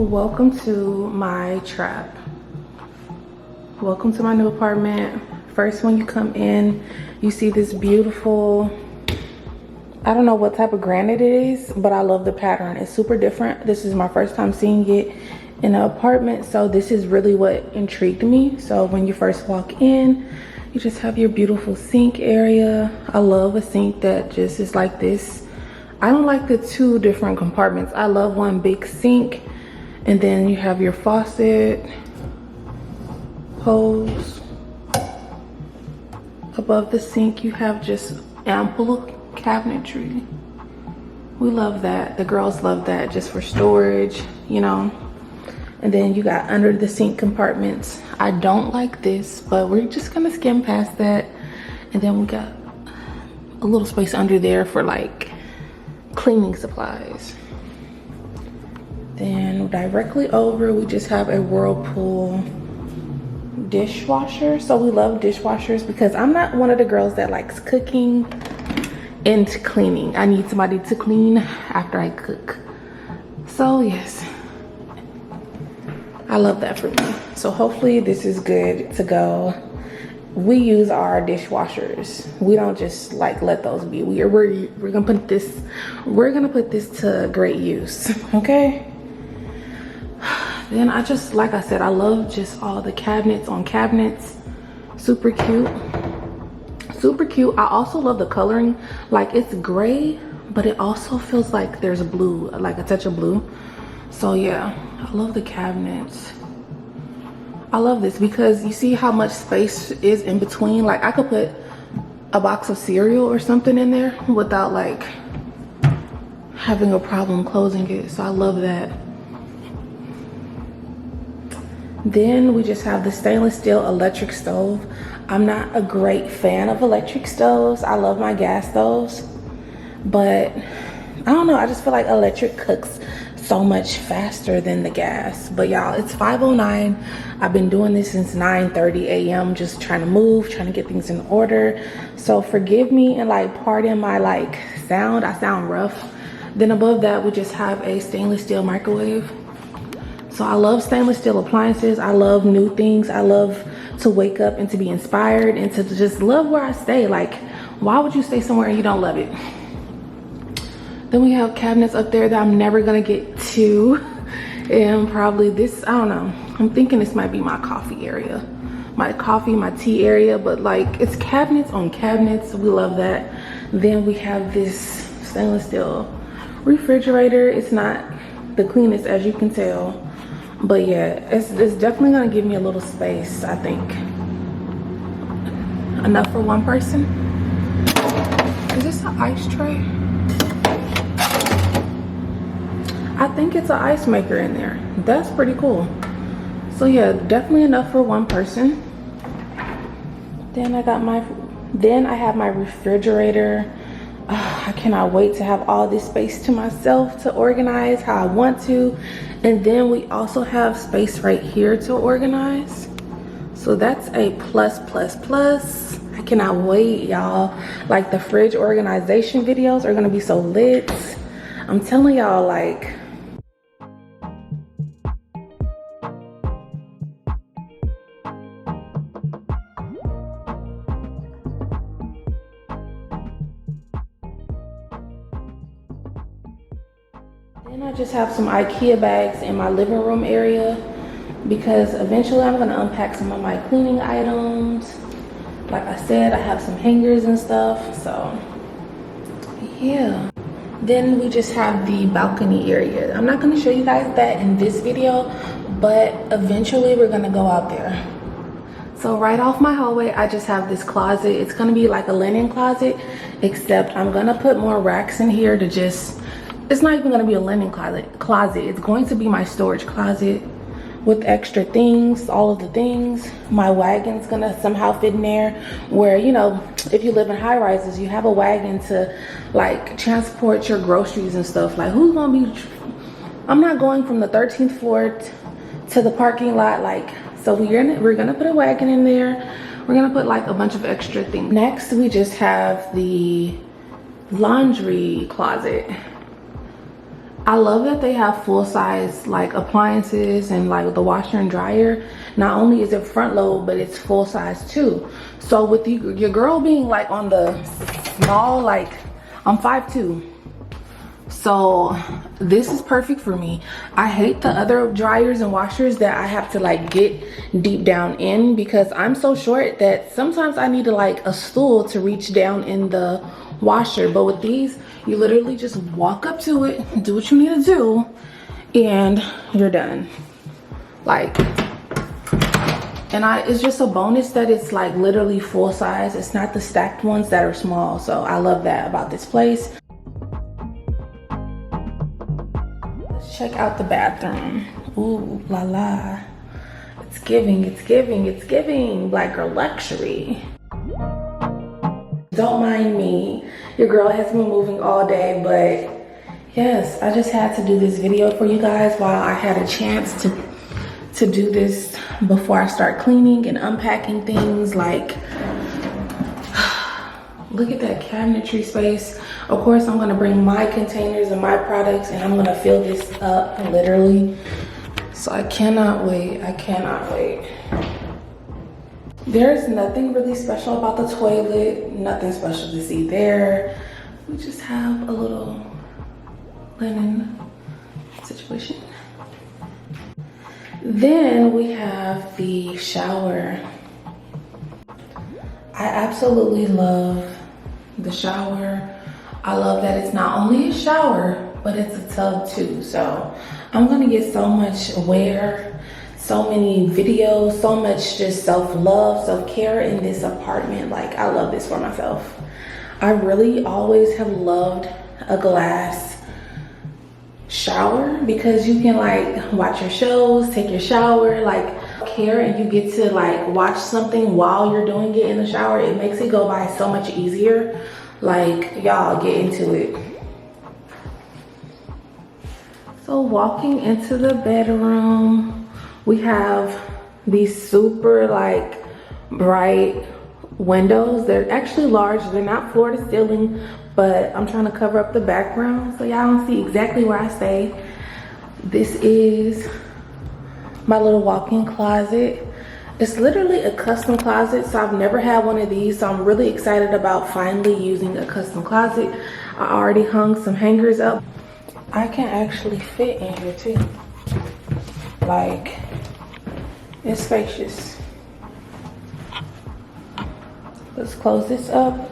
Welcome to my trap. Welcome to my new apartment. First, when you come in, you see this beautiful, I don't know what type of granite it is, but I love the pattern. It's super different. This is my first time seeing it in an apartment, so this is really what intrigued me. So when you first walk in, you just have your beautiful sink area. I love a sink that just is like this. I don't like the two different compartments. I love one big sink, and then you have your faucet, hose. Above the sink, you have just ample cabinetry. We love that. The girls love that, just for storage, you know. And then you got under the sink compartments. I don't like this, but we're just gonna skim past that. And then we got a little space under there for like cleaning supplies. Then directly over, we just have a Whirlpool dishwasher. So we love dishwashers because I'm not one of the girls that likes cooking and cleaning. I need somebody to clean after I cook. So yes, I love that for me. So hopefully this is good to go. We use our dishwashers. We don't just like let those be. We're gonna put this to great use. Okay. Then I just, like I said, I love just all the cabinets on cabinets. Super cute. Super cute. I also love the coloring. Like, it's gray, but it also feels like there's blue, like a touch of blue. So yeah, I love the cabinets. I love this because you see how much space is in between. Like, I could put a box of cereal or something in there without like having a problem closing it. So I love that. Then we just have the stainless steel electric stove. I'm not a great fan of electric stoves. I love my gas stoves, but I don't know, I just feel like electric cooks so much faster than the gas. But y'all, it's 5:09. I've been doing this since 9:30 a.m. just trying to move, trying to get things in order. So forgive me and like pardon my like sound. I sound rough. Then above that, we just have a stainless steel microwave. So I love stainless steel appliances. I love new things. I love to wake up and to be inspired and to just love where I stay. Like, why would you stay somewhere and you don't love it? Then we have cabinets up there that I'm never gonna get to. And probably this, I don't know. I'm thinking this might be my coffee area. My coffee, my tea area, but like it's cabinets on cabinets. We love that. Then we have this stainless steel refrigerator. It's not the cleanest, as you can tell. But yeah, it's definitely gonna give me a little space, I think. Enough for one person. Is this an ice tray? I think it's an ice maker in there. That's pretty cool. So yeah, definitely enough for one person. Then I have my refrigerator. I cannot wait to have all this space to myself to organize how I want to. And then we also have space right here to organize. So that's a plus, plus, plus. I cannot wait, y'all. Like, the fridge organization videos are gonna be so lit. I'm telling y'all, like, then I just have some IKEA bags in my living room area because eventually I'm gonna unpack some of my cleaning items. Like I said, I have some hangers and stuff, so yeah. Then we just have the balcony area. I'm not gonna show you guys that in this video, but eventually we're gonna go out there. So right off my hallway, I just have this closet. It's gonna be like a linen closet, except I'm gonna put more racks in here to just, it's not even gonna be a linen closet. It's going to be my storage closet with extra things, all of the things. My wagon's gonna somehow fit in there where, you know, if you live in high rises, you have a wagon to like transport your groceries and stuff. Like, who's gonna be, I'm not going from the 13th floor to the parking lot. Like, so we're gonna put a wagon in there. We're gonna put like a bunch of extra things. Next, we just have the laundry closet. I love that they have full size like appliances and like the washer and dryer. Not only is it front load, but it's full size too. So with your girl being like on the small, like I'm 5'2", so this is perfect for me. I hate the other dryers and washers that I have to like get deep down in, because I'm so short that sometimes I need to like a stool to reach down in the washer. But with these, you literally just walk up to it, do what you need to do, and you're done. Like, and it's just a bonus that it's like literally full size. It's not the stacked ones that are small. So I love that about this place. Let's check out the bathroom. Ooh la la. It's giving, it's giving, it's giving black girl luxury. Don't mind me. Your girl has been moving all day, but yes, I just had to do this video for you guys while I had a chance to do this before I start cleaning and unpacking things. Like, look at that cabinetry space. Of course, I'm gonna bring my containers and my products, and I'm gonna fill this up literally. So I cannot wait, I cannot wait. There's nothing really special about the toilet, nothing special to see there. We just have a little linen situation. Then we have the shower. I absolutely love the shower. I love that it's not only a shower, but it's a tub too. So I'm gonna get so much wear, so many videos, so much just self-love, self-care in this apartment. Like, I love this for myself. I really always have loved a glass shower, because you can like watch your shows, take your shower, like care, and you get to like watch something while you're doing it in the shower. It makes it go by so much easier. Like, y'all get into it. So walking into the bedroom, we have these super like bright windows. They're actually large, they're not floor to ceiling, but I'm trying to cover up the background so y'all don't see exactly where I stay. This is my little walk-in closet. It's literally a custom closet, so I've never had one of these, so I'm really excited about finally using a custom closet. I already hung some hangers up. I can actually fit in here too. Like, it's spacious. Let's close this up.